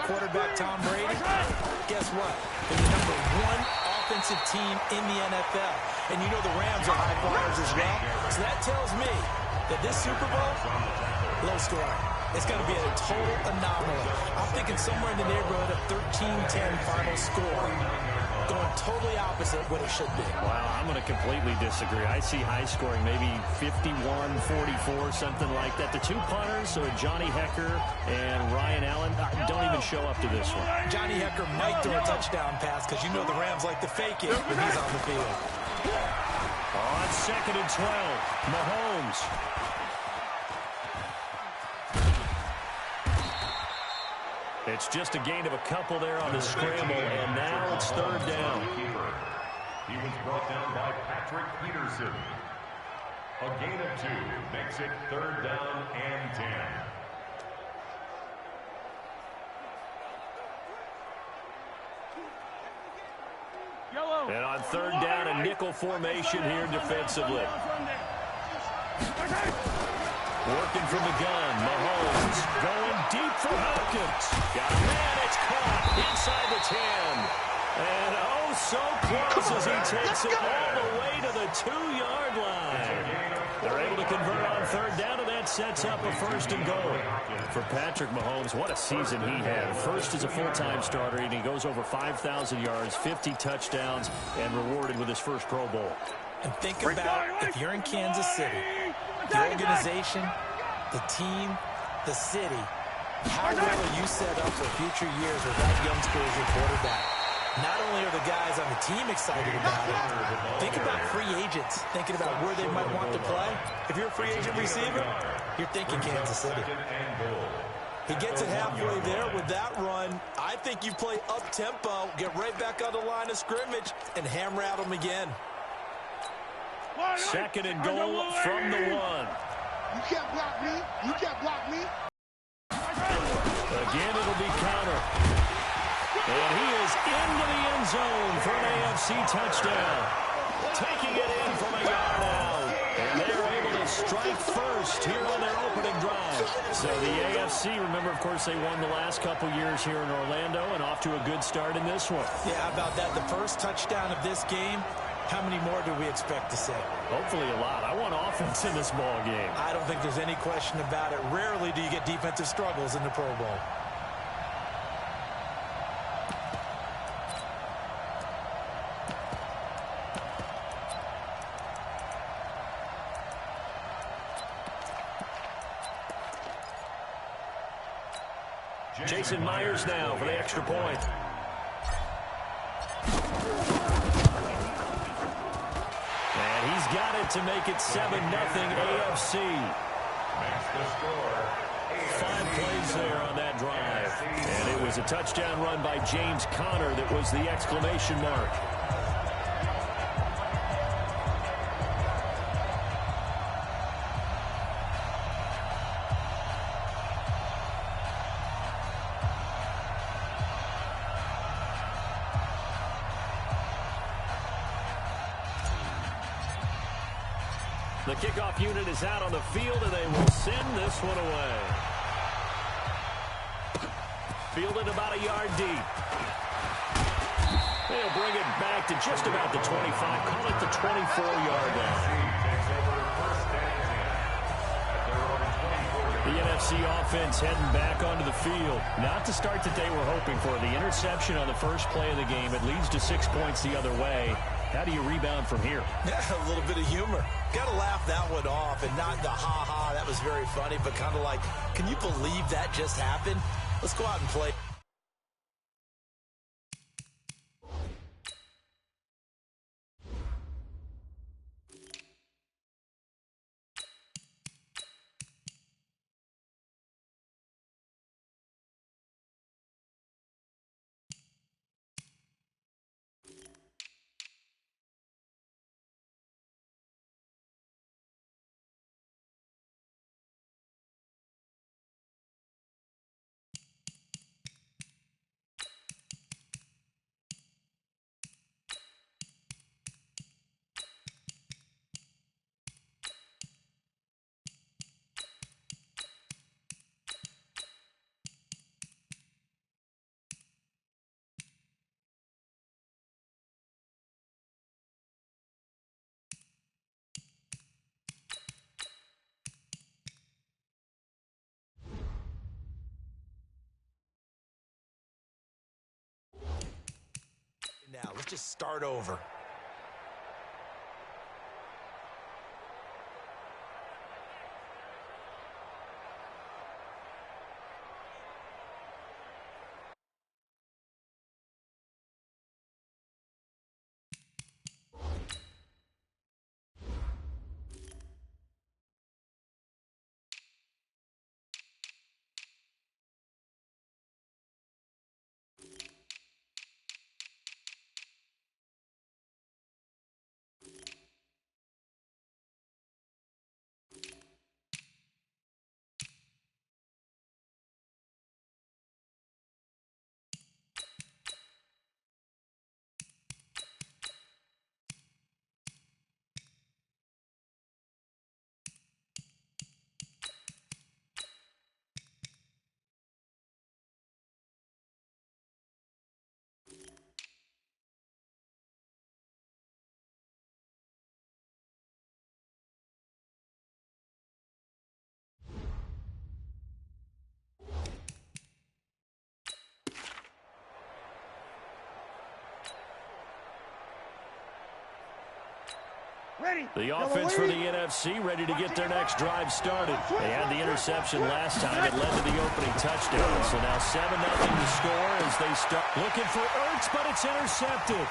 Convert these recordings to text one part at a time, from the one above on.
quarterback Tom Brady? Guess what? They're the #1 offensive team in the NFL. And you know the Rams are high flyers as well. So that tells me that this Super Bowl, low scoring. It's going to be a total anomaly. I'm thinking somewhere in the neighborhood of 13-10 final score. Going totally opposite what it should be. Wow, I'm going to completely disagree. I see high scoring, maybe 51-44, something like that. The two punters, so Johnny Hecker and Ryan Allen, don't even show up to this one. Johnny Hecker might throw a touchdown pass because you know the Rams like to fake it when he's on the field. On 2nd and 12, Mahomes. It's just a gain of a couple there on the scramble, and now it's 3rd down. He was brought down by Patrick Peterson. A gain of 2 makes it 3rd down and 10. And on 3rd down, a nickel formation here defensively. Working from the gun, Mahomes going deep for Hopkins. Got a man, it's caught inside the 10. And oh, so close as he takes it all the way to the 2-yard line. They're able to convert on 3rd down, and that sets up a 1st and goal. For Patrick Mahomes, what a season he had. First as a full-time starter, and he goes over 5,000 yards, 50 touchdowns, and rewarded with his first Pro Bowl. And think about if you're in Kansas City, the organization, the team, the city, how well are you set up for future years with that youngster as your quarterback? Not only are the guys on the team excited about it, think about free agents, thinking about where they might want to play. If you're a free agent receiver, you're thinking Kansas City. He gets it halfway there with that run. I think you play up-tempo, get right back on the line of scrimmage, and hammer at him again. 2nd and goal from the 1. You can't block me. You can't block me. Again, it'll be counter. And he is into the end zone for an AFC touchdown. Taking it in from a yard out. And they're able to strike first here on their opening drive. So the AFC, remember, of course, they won the last couple years here in Orlando and off to a good start in this one. Yeah, how about that? The first touchdown of this game. How many more do we expect to see? Hopefully a lot. I want offense in this ball game. I don't think there's any question about it. Rarely do you get defensive struggles in the Pro Bowl. Jason Myers now for the extra point. And he's got it to make it 7-0 AFC. Makes the score. 5 plays there on that drive. And it was a touchdown run by James Conner that was the exclamation mark. The kickoff unit is out on the field, and they will send this one away. Fielded about a yard deep. They'll bring it back to just about the 25. Call it the 24-yard line. The NFC offense heading back onto the field. Not the start that they were hoping for. The interception on the first play of the game. It leads to 6 points the other way. How do you rebound from here? Yeah, a little bit of humor. Got to laugh that one off and not the ha-ha, that was very funny, but kind of like, can you believe that just happened? Let's go out and play. just start over. The offense for the NFC ready to get their next drive started. They had the interception last time. It led to the opening touchdown. So now 7-0 to score as they start looking for Ertz, but it's intercepted.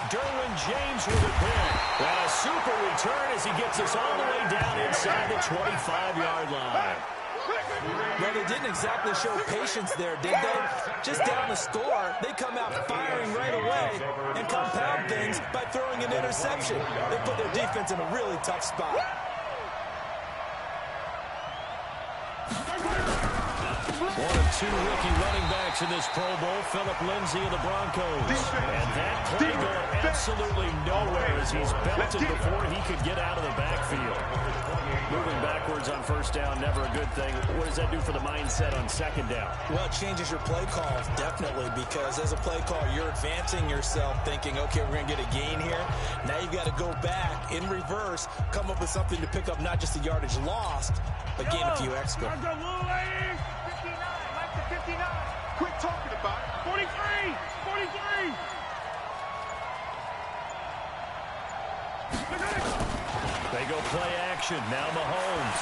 Derwin James with a pick. And a super return as he gets us all the way down inside the 25-yard line. Well, they didn't exactly show patience there, did they? Just down the score, they come out firing right away and compound things by throwing an interception. They put their defense in a really tough spot. One of two rookie running backs in this Pro Bowl, Phillip Lindsay of the Broncos. And that play going absolutely nowhere as he's belted before he could get out of the backfield. Moving backwards on first down, never a good thing. What does that do for the mindset on second down? Well, it changes your play calls, definitely, because as a play caller, you're advancing yourself thinking, okay, we're going to get a gain here. Now you've got to go back in reverse, come up with something to pick up not just the yardage lost, but gain a few extra. 59, quit talking about it. 43. They go play action. Now Mahomes.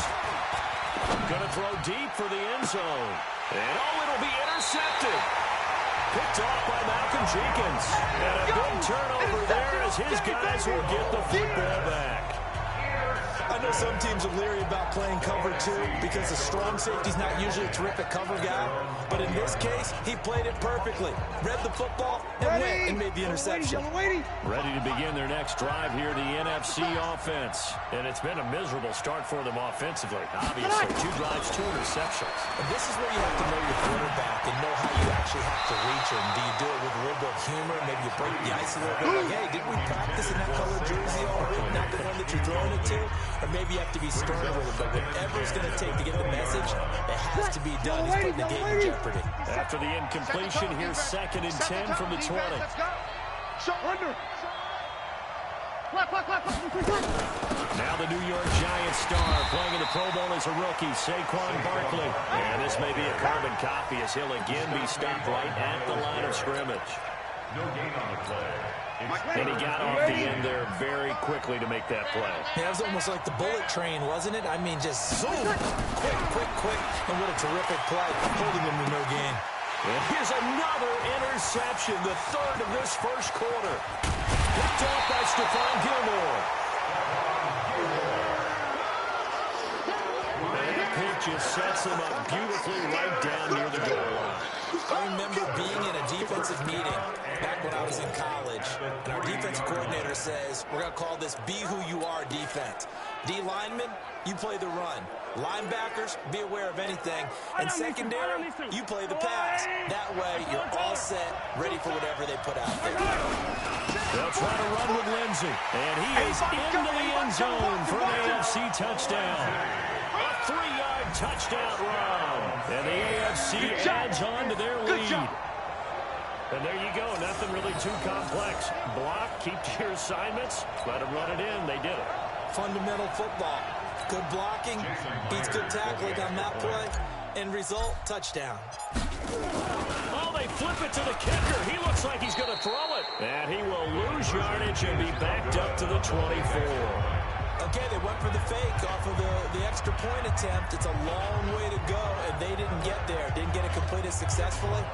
Going to throw deep for the end zone. And it'll be intercepted. Picked off by Malcolm Jenkins. And a big turnover there as his guys will get the football back. I know some teams are leery about playing cover two because the strong safety's not usually a terrific cover guy. But in this case, he played it perfectly. Read the football and went and made the interception. Ready to begin their next drive here, the NFC offense. And it's been a miserable start for them offensively. Obviously, 2 drives, 2 interceptions. And this is where you have to know your quarterback and know how you actually have to reach him. Do you do it with a little bit of humor? Maybe you break the ice a little bit. Like, hey, didn't we practice in that colored jersey already? Not the one that you're throwing it to? Or maybe you have to be sterner with it. But whatever it's going to take to get the message, it has to be done. He's putting the game in jeopardy. After the incompletion, here's 2nd and 10 from the 20. Now the New York Giants star playing in the Pro Bowl as a rookie, Saquon Barkley. And this may be a carbon copy as he'll again be stopped right at the line of scrimmage. No gain on the play. And he got off the end there very quickly to make that play. Yeah, it was almost like the bullet train, wasn't it? I mean, just zoom, quick. And what a terrific play, holding him to no gain. And here's another interception, the 3rd of this first quarter. Picked off by Stephon Gilmore. And that pick just sets him up beautifully right down near the goal line. I remember being in a defensive meeting back when I was in college, and our defensive coordinator says, we're going to call this Be Who You Are defense. D linemen, you play the run. Linebackers, be aware of anything. And secondary, you play the pass. That way, you're all set, ready for whatever they put out there. They'll try to run with Lindsay. And he is into the end zone for an AFC touchdown. A 3-yard touchdown run. And the AFC adds on to their lead. And there you go. Nothing really too complex. Block, keep to your assignments, let them run it in. They did it. Fundamental football. Good blocking, beats good tackling on that play. End result, touchdown. Oh, they flip it to the kicker. He looks looks like he's going to throw it. And he will lose yardage and be backed up to the 24. Okay, they went for the fake off of the extra point attempt. It's a long way to go, and they didn't get there. Didn't get it completed successfully.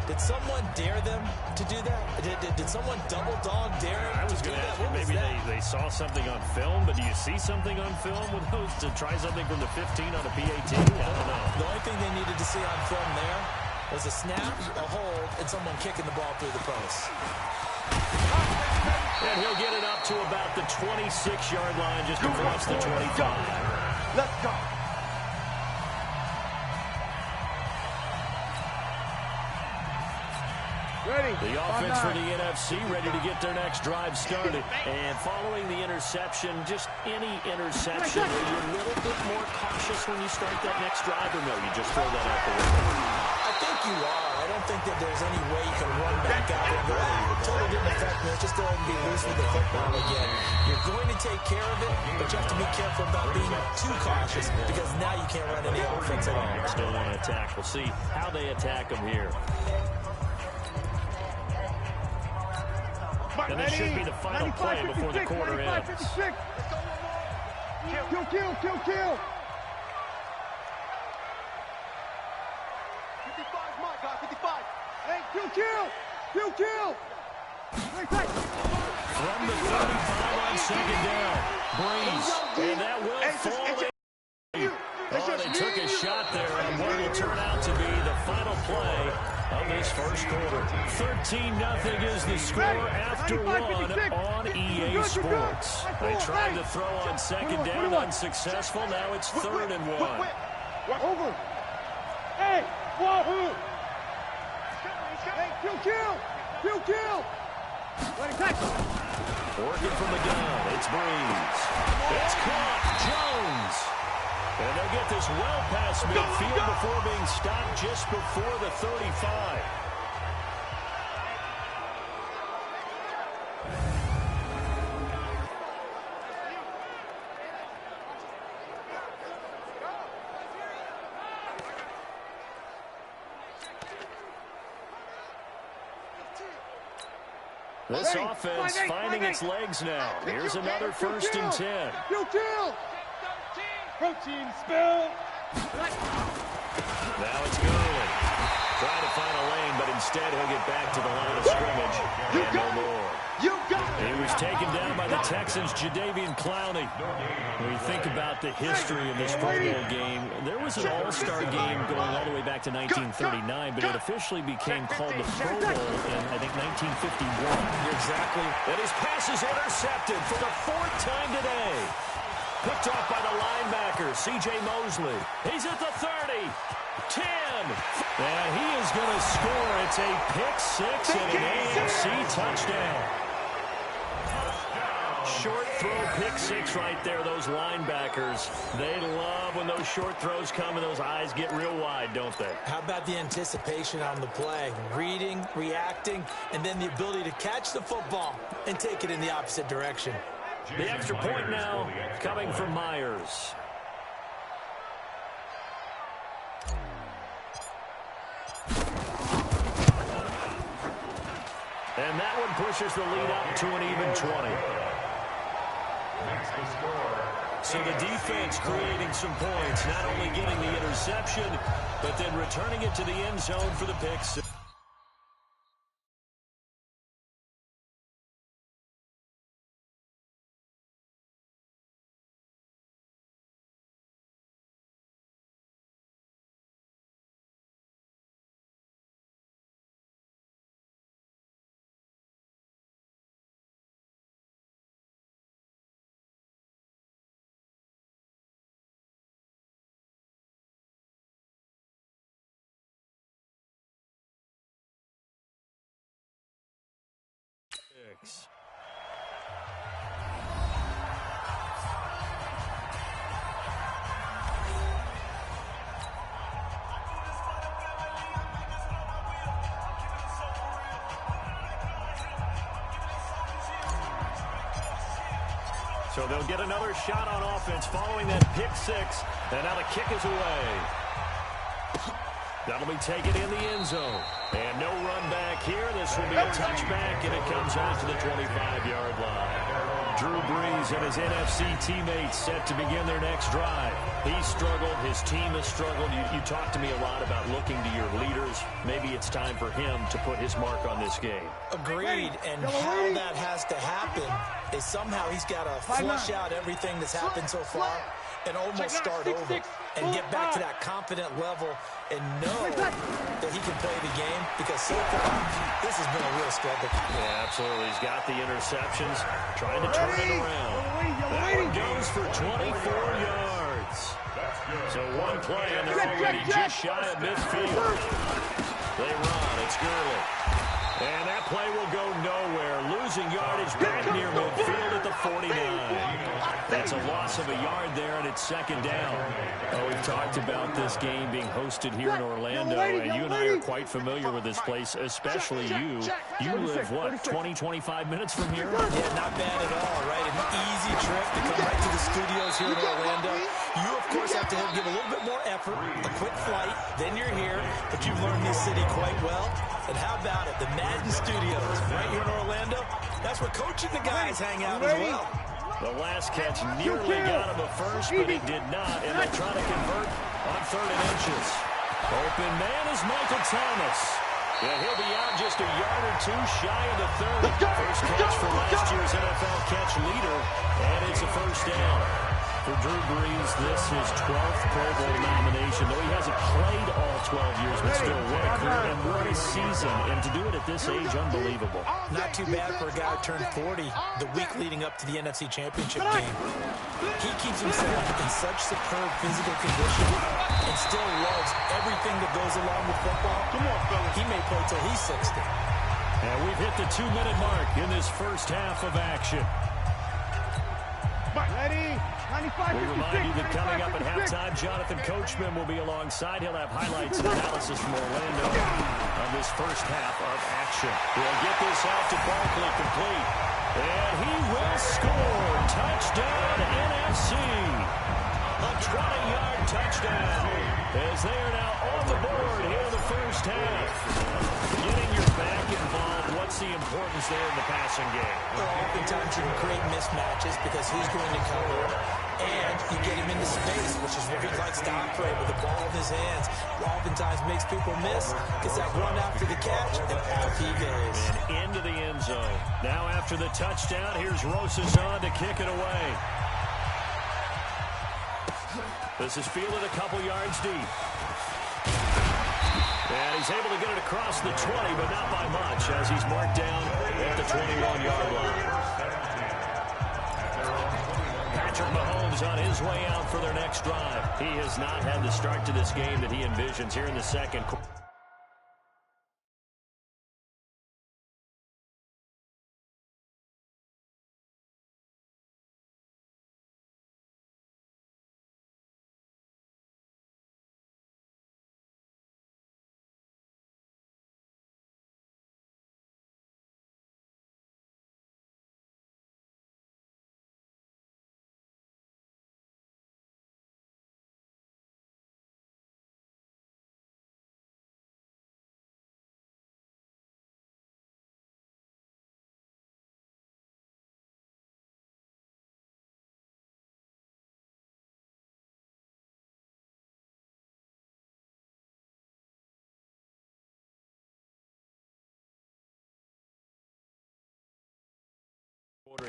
Did someone dare them to do that? Did someone double dog dare them? I was going to ask you, maybe they saw something on film, but do you see something on film with those to try something from the 15 on a PAT? I don't know. The only thing they needed to see on film there was a snap, a hold, and someone kicking the ball through the post. And he'll get it up to about the 26-yard line, just across the 25. Let's go. Ready. The offense for the NFC ready to get their next drive started. And following the interception, just any interception, are you a little bit more cautious when you start that next drive, or no, you just throw that out the window? I think you are. I don't think that there's any way you can run back out there and go, it totally didn't affect me. Let's just go ahead and be loose with the football again. You're going to take care of it, but you have to be careful about being too cautious because now you can't run any offense at all. Still want to attack. We'll see how they attack them here. And this should be the final play before the quarter ends. Kill. 55's my guy, 55. Hey, kill. From the 35 on second down. Breeze. And that will fall in. Oh, they took a shot there on what will turn out to be the final play of this first quarter. 13-0 is the score after one on EA Sports. They tried to throw on second down, unsuccessful. Now it's 3rd and 1. Over. Hey, wahoo. Hey, kill. Working from the gun, it's Breeze. It's caught, Jones. And they'll get this well past midfield before being stopped just before the 35. This offense finding its legs now. Here's another 1st and 10. Kill. Protein spill. Now it's Gurley. Trying to find a lane, but instead he'll get back to the line of scrimmage. And no more. He was taken down by the Texans' Jadeveon Clowney. When you think about the history of this Pro Bowl game, there was an all-star game going all the way back to 1939, but it officially became called the Pro Bowl in, I think, 1951. Exactly. And his pass is intercepted for the 4th time today. Picked off by the linebacker, C.J. Mosley. He's at the 30, 10, and he is going to score. It's a pick-6 and an AFC touchdown. Short throw, pick-6 right there, those linebackers. They love when those short throws come and those eyes get real wide, don't they? How about the anticipation on the play? Reading, reacting, and then the ability to catch the football and take it in the opposite direction. The extra point now coming from Myers. And that one pushes the lead up to an even 20. So the defense creating some points, not only getting the interception, but then returning it to the end zone for the picks. So they'll get another shot on offense following that pick-6. And now the kick is away. That'll be taken in the end zone. And no run back here. The This will be a touchback, and it comes out to the 25-yard line. Drew Brees and his NFC teammates set to begin their next drive. He's struggled. His team has struggled. You talked to me a lot about looking to your leaders. Maybe it's time for him to put his mark on this game. Agreed. And how that has to happen is somehow he's got to flush out everything that's happened so far and almost start over and get back to that confident level and know that he can play the game, because so far this has been a real struggle. Yeah, absolutely. He's got the interceptions, trying to turn it around. That one goes for 24 yards. So one play, and they're already just shy of midfield. They run. It's Gurley. And that play will go nowhere. Losing yardage back near midfield at the 49. That's a loss of a yard there, and it's second down. Oh, we've talked about this game being hosted here in Orlando, and you and I are quite familiar with this place, especially you. You live, what, 20, 25 minutes from here? Yeah, not bad at all, right? An easy trip to come right to the studios here in Orlando. You, of course, have to give a little bit more effort, a quick flight, then you're here, but you've learned this city quite well. And how about it? The Madden Studios right here in Orlando. That's where Coach and the guys hang out as well. The last catch nearly got him a first, but he did not. And they'll try to convert on 3rd and inches. Open man is Michael Thomas. Yeah, he'll be out just a yard or two shy of the 30. First catch for last year's NFL catch leader, and it's a first down. For Drew Brees, this is 12th Pro Bowl nomination. Though he hasn't played all 12 years, but still, what a career and what a season. And to do it at this age, unbelievable. Not too bad for a guy who turned 40 the week leading up to the NFC Championship game. He keeps himself in such superb physical condition and still loves everything that goes along with football. He may play till he's 60. And we've hit the 2-minute mark in this first half of action. Ready? We remind you that coming up at halftime, Jonathan Coachman will be alongside. He'll have highlights and analysis from Orlando on this first half of action. He'll get this out to Barkley, complete. And he will score. Touchdown, NFC. A 20-yard touchdown as they are now on the board here in the first half. Getting your back involved, what's the importance there in the passing game? Well, oftentimes you can create mismatches because who's going to cover, and you get him into space, which is where he likes to operate with the ball in his hands. Oftentimes makes people miss, gets that run after the catch, and off he goes. And into the end zone. Now after the touchdown, here's Rosazon to kick it away. This is fielded a couple yards deep. And he's able to get it across the 20, but not by much, as he's marked down at the 21-yard line. Patrick Mahomes on his way out for their next drive. He has not had the start to this game that he envisions here in the second quarter.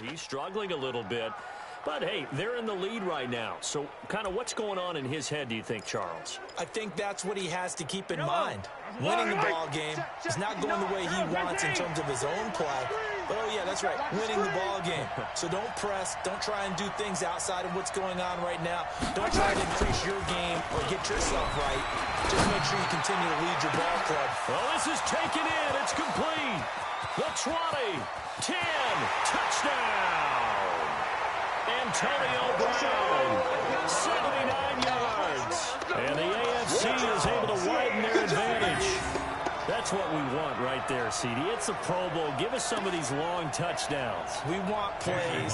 He's struggling a little bit, but hey, they're in the lead right now. So kind of what's going on in his head, do you think, Charles? I think that's what he has to keep in mind. Winning the ball game is not going the way he wants in terms of his own play. But, oh, yeah, that's right, winning the ball game. So don't press. Don't try and do things outside of what's going on right now. Don't try to increase your game or get yourself right. Just make sure you continue to lead your ball club. Well, this is taken in. It's complete. The 20, 10, touchdown. Antonio Brown, 79 yards. And the AFC is able to widen their advantage. That's what we want right there, CD. It's a Pro Bowl. Give us some of these long touchdowns. We want plays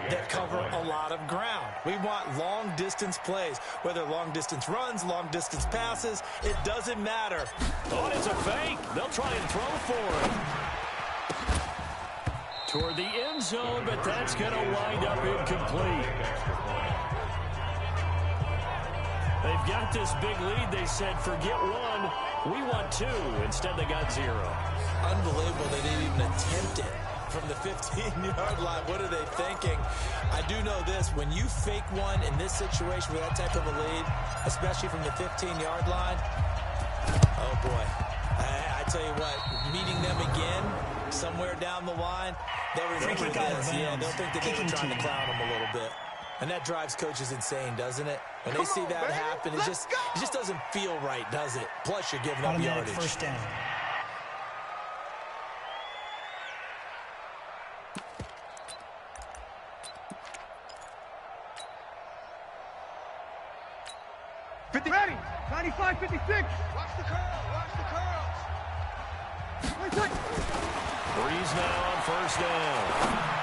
that cover a lot of ground. We want long-distance plays, whether long-distance runs, long-distance passes. It doesn't matter. Oh, it's a fake. They'll try and throw for it. Toward the end zone, but that's going to wind up incomplete. They've got this big lead. They said, forget one, we want two. Instead, they got 0. Unbelievable they didn't even attempt it from the 15-yard line. What are they thinking? I do know this. When you fake one in this situation with that type of a lead, especially from the 15-yard line, oh, boy. I tell you what, meeting them again somewhere down the line, they'll remember this. Yeah, they'll think that they were trying to clown them a little bit. And that drives coaches insane, doesn't it? When they see that happen, it just doesn't feel right, does it? Plus, you're giving up yardage. First down. Ready. 95, 56. Watch the curl. Watch the curls. Breeze now on first down.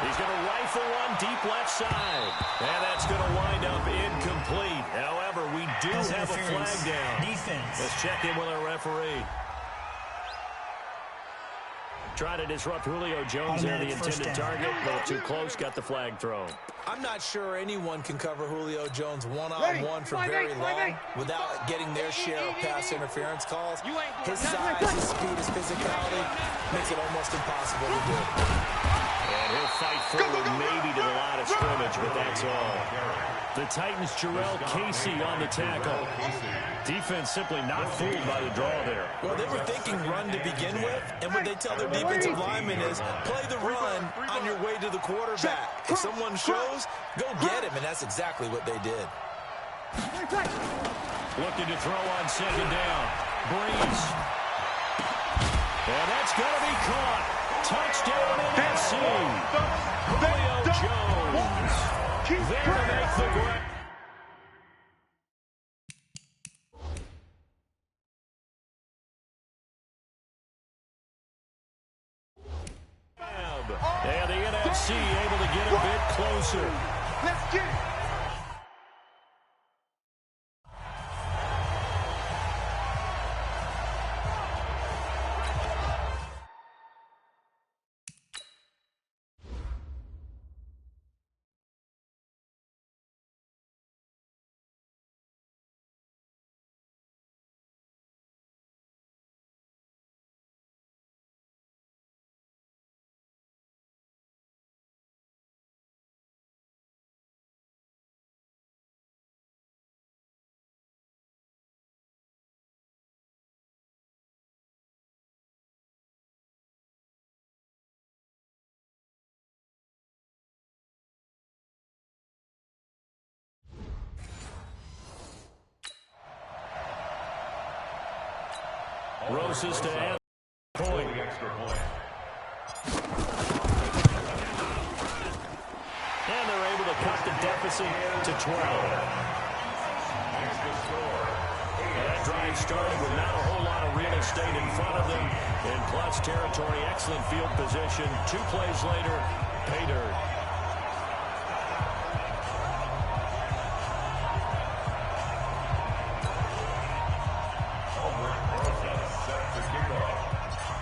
He's going to rifle one deep left side. And that's going to wind up incomplete. However, we do have a flag down. Defense. Let's check in with our referee. Trying to disrupt Julio Jones there, the intended target. A little too close, got the flag thrown. I'm not sure anyone can cover Julio Jones one-on-one for very long without getting their share of pass interference calls. His size, his speed, his physicality makes it almost impossible to do. And he'll fight forward maybe to the line of scrimmage, but that's all. The Titans' Jarrell Casey on the tackle. Defense simply not fooled by the draw there. Well, they were thinking run to begin with, and what they tell their defensive linemen is play the run on your way to the quarterback. If someone shows, go get him, and that's exactly what they did. Looking to throw on second down. Breeze. And that's going to be caught. Touchdown NFC. Julio Jones. There to make the grab. And the NFC able to get a bit closer. Let's get it. Roses to add point. And they're able to cut the deficit to 12. That drive started with not a whole lot of real estate in front of them. In clutch territory, excellent field position. 2 plays later, pay dirt.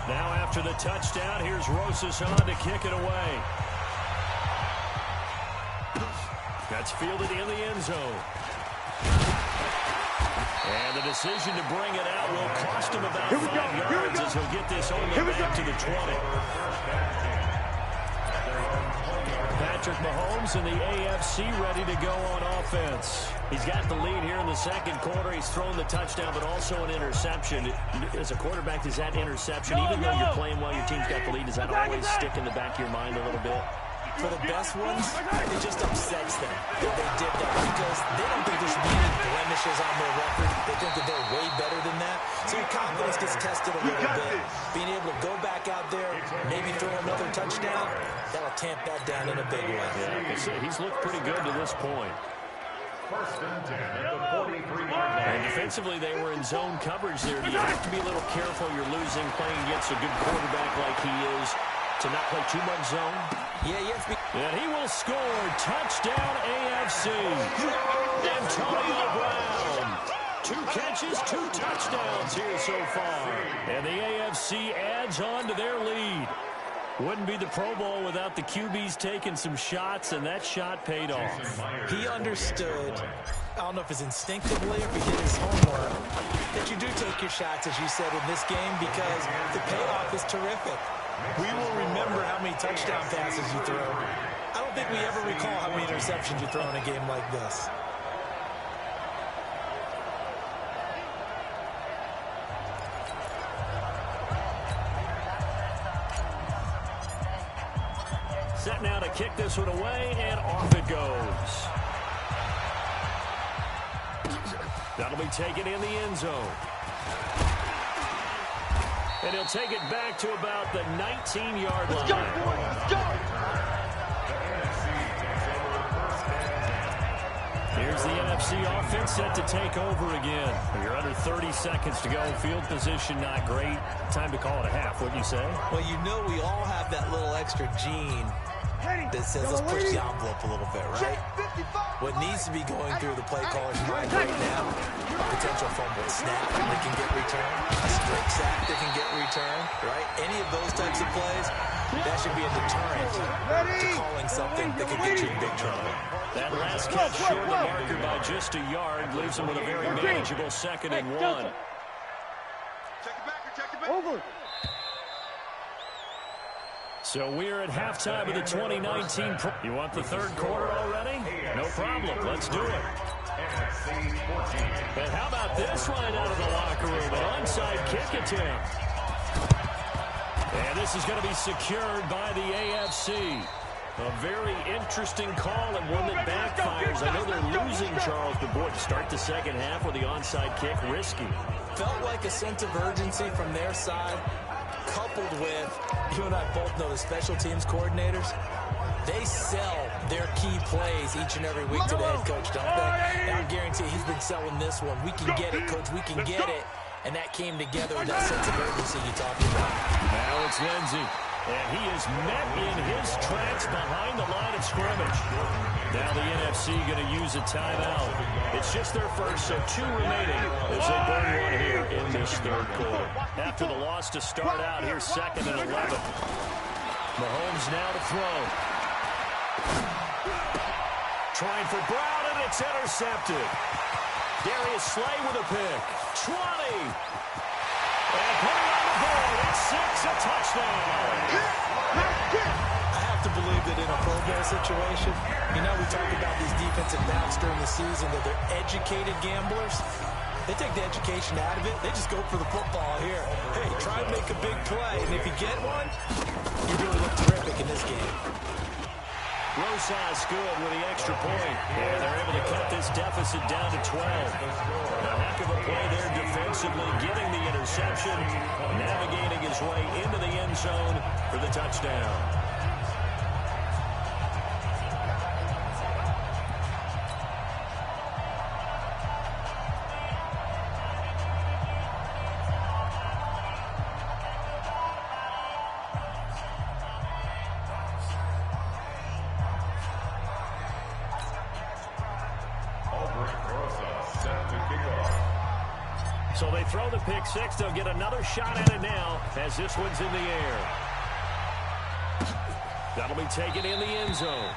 Now after the touchdown, here's Rosas on to kick it away. That's fielded in the end zone. And the decision to bring it out will cost him about 5 yards as he'll get this only back to the 20. Patrick Mahomes in the AFC ready to go on offense. He's got the lead here in the second quarter. He's thrown the touchdown, but also an interception. As a quarterback, does that interception, even though you're playing while your team's got the lead, does that always stick in the back of your mind a little bit? For the best ones, it just upsets them that they did that because they don't think there should be any blemishes on their record. They think that they're way better than that. So your confidence gets tested a little bit. Being able to go back out there, maybe throw another touchdown, that'll tamp that down in a big way. Yeah, he's looked pretty good to this point. First and 10 at the 43-yard line. And defensively, they were in zone coverage there. You have to be a little careful. You're losing, playing against a good quarterback like he is, to not play too much zone. Yeah, you have to be. And he will score. Touchdown, AFC. Antonio Brown. 2 catches, 2 touchdowns here so far. And the AFC adds on to their lead. Wouldn't be the Pro Bowl without the QBs taking some shots, and that shot paid off. He understood, I don't know if it's instinctively or if he did his homework, that you do take your shots, as you said, in this game because the payoff is terrific. We will remember how many touchdown passes you throw. I don't think we ever recall how many interceptions you throw in a game like this. Set now to kick this one away, and off it goes. That'll be taken in the end zone. And he'll take it back to about the 19-yard line. Let's go, boys. Let's go. Here's the NFC offense set to take over again. You're under 30 seconds to go. Field position not great. Time to call it a half, wouldn't you say? Well, you know we all have that little extra gene that says let's push the envelope a little bit, right? What needs to be going through the play caller's mind right now, a potential fumble snap that can get returned, a straight sack that can get returned, right? Any of those types of plays, that should be a deterrent to calling something that could get you in big trouble. That last catch short the marker by just a yard, leaves him with a very manageable 2nd and 1. Check it back, check it back. Over. So we're at halftime of the 2019. You want the third quarter already? No problem. Let's do it. And how about this line out of the locker room? An onside kick attempt. And this is going to be secured by the AFC. A very interesting call and one that backfires. I know they're losing Charles, but boy, to start the second half with the onside kick, risky. Felt like a sense of urgency from their side, coupled with, you and I both know the special teams coordinators, they sell their key plays each and every week to the head coach, don't they? And I guarantee he's been selling this one. We can get it, coach, we can get it. And that came together with that sense of urgency you talked about. Now it's Lindsey. And he is met in his tracks behind the line of scrimmage. Now the NFC going to use a timeout. It's just their first, so 2 remaining as they burn one here in this third quarter. After the loss to start out, here's 2nd and 11. Mahomes now to throw. Trying for Brown, and it's intercepted. Darius Slay with a pick. 20. And putting on the board, it's 6, a touchdown. I have to believe that in a Pro Bowl situation, you know, we talk about these defensive backs during the season, that they're educated gamblers. They take the education out of it. They just go for the football here. Hey, try and make a big play, and if you get one, you really look terrific in this game. Rosas good with the extra point. And they're able to cut this deficit down to 12. A heck of a play there defensively, getting the interception, navigating his way into the end zone for the touchdown. So they throw the pick 6. They'll get another shot at it now as this one's in the air. That'll be taken in the end zone.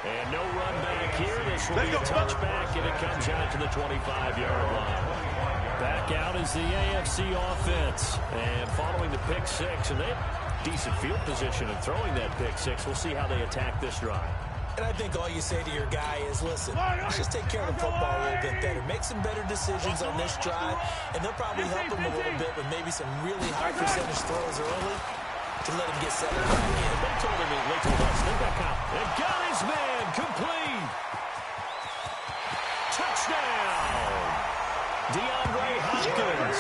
And no run back here. This will be a touchback, and it comes out to the 25-yard line. Back out is the AFC offense. And following the pick 6, and they have decent field position in throwing that pick 6. We'll see how they attack this drive. And I think all you say to your guy is, listen, let's just take care of the football a little bit better. Make some better decisions on this drive, and they'll probably help him a little bit with maybe some really high percentage throws early to let him get settled back in. They told him, they told us, they got confident. And got his man, complete. Touchdown. DeAndre Hopkins,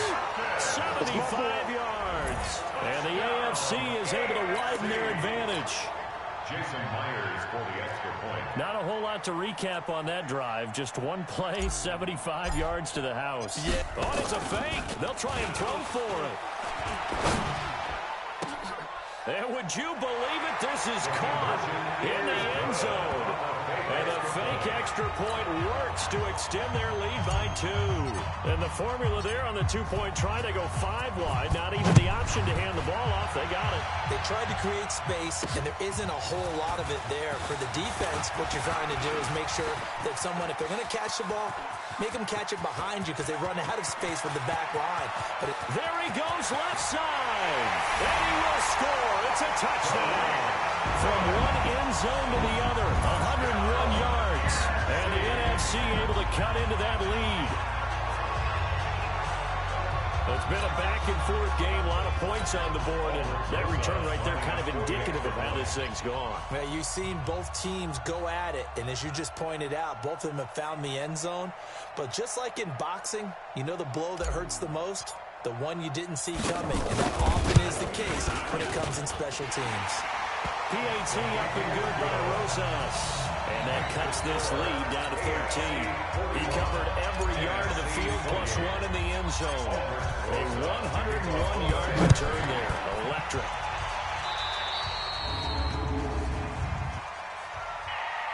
75 yards. And the AFC is able to widen their advantage. Jason Myers for the extra point. Not a whole lot to recap on that drive. Just one play, 75 yards to the house. Yeah. Oh, it's a fake. They'll try and throw for it. And would you believe it? This is caught in the end zone. And the fake extra point works to extend their lead by 2. And the formula there on the two-point try to go 5 wide. Not even the option to hand the ball off. They got it. They tried to create space, and there isn't a whole lot of it there. For the defense, what you're trying to do is make sure that if they're going to catch the ball, make them catch it behind you because they run out of space with the back line. But there he goes left side. And he will score. It's a touchdown. From one end zone to the other, 101 yards. And the NFC able to cut into that lead. It's been a back-and-forth game, a lot of points on the board, and that return right there kind of indicative of how this thing's gone. Yeah, you've seen both teams go at it, and as you just pointed out, both of them have found the end zone. But just like in boxing, you know the blow that hurts the most? The one you didn't see coming, and that often is the case when it comes in special teams. PAT up and good by Rosas. And that cuts this lead down to 13. He covered every yard of the field plus 1 in the end zone. A 101-yard return there. Electric.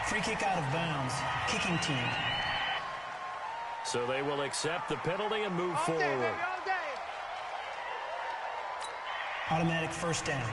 Free kick out of bounds. Kicking team. So they will accept the penalty and move forward. Automatic first down.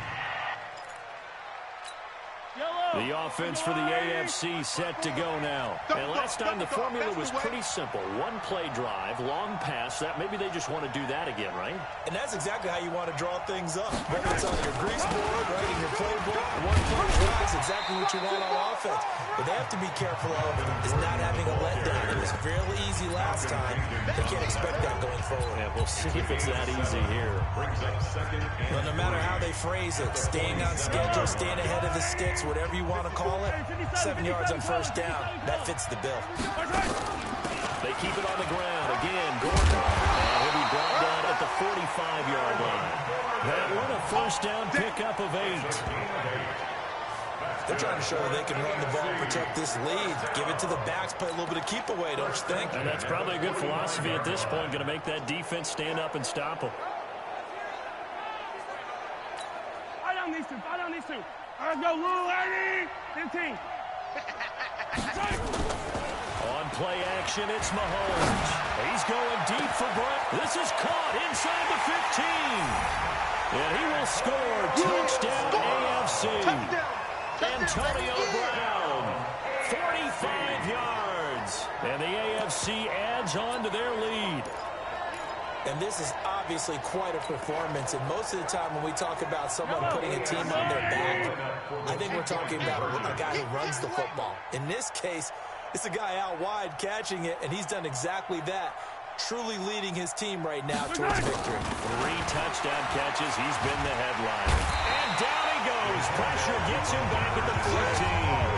The offense for the AFC set to go now. And last time the formula was pretty simple. One play drive, long pass. That maybe they just want to do that again, right? And that's exactly how you want to draw things up. Whether it's on your grease board, right, in your playbook, one play drive is exactly what you want on offense. What they have to be careful of is not having a letdown. It was fairly easy last time. They can't expect that going forward. Yeah, we'll see if it's that easy here. Well, no matter how they phrase it, staying on schedule, staying ahead of the sticks, whatever you want to call it, 7 yards on first down, that fits the bill. They keep it on the ground. Again, Gordon. And he'll be brought down at the 45-yard line. That one a first down pickup of 8. They're trying to show that they can run the ball, protect this lead, give it to the backs, play a little bit of keep away, don't you think? And that's probably a good philosophy at this point, going to make that defense stand up and stop them. Fight on these two. All right, go, Lou, Eddie, 15. On play action, it's Mahomes. He's going deep for Brett. This is caught inside the 15. And he will score. Touchdown, AFC. Touchdown. Antonio Brown, 45 yards. And the AFC adds on to their lead. And this is obviously quite a performance. And most of the time when we talk about someone putting a team on their back, I think we're talking about a guy who runs the football. In this case, it's a guy out wide catching it, and he's done exactly that, truly leading his team right now towards victory. 3 touchdown catches. He's been the headliner. And down he goes. Pressure gets him back at the 14.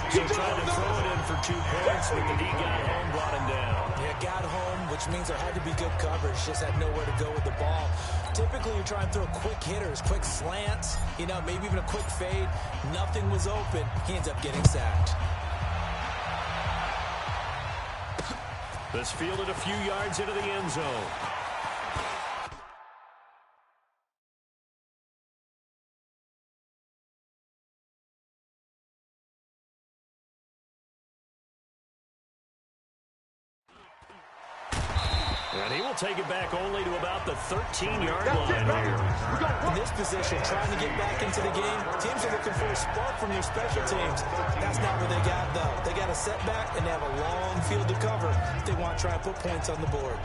So trying to throw it in for 2 points, but the D got home, brought him down. Yeah, got home, which means there had to be good coverage. Just had nowhere to go with the ball. Typically, you try and throw quick hitters, quick slants, maybe even a quick fade. Nothing was open. He ends up getting sacked. This fielded a few yards into the end zone. And he will take it back only to about the 13-yard line here. In this position, trying to get back into the game, teams are looking for a spark from their special teams. That's not what they got, though. They got a setback, and they have a long field to cover if they want to try and put points on the board.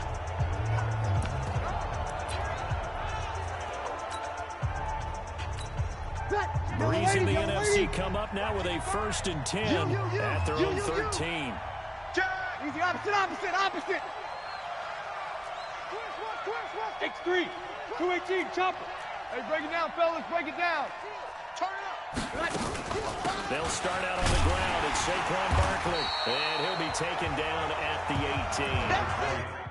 Breeze in the NFC come up now with a 1st and 10 at their own 13. Easy, opposite. X3, 218, chopper. Hey, break it down, fellas, break it down. Turn it up. They'll start out on the ground. It's Saquon Barkley, and he'll be taken down at the 18.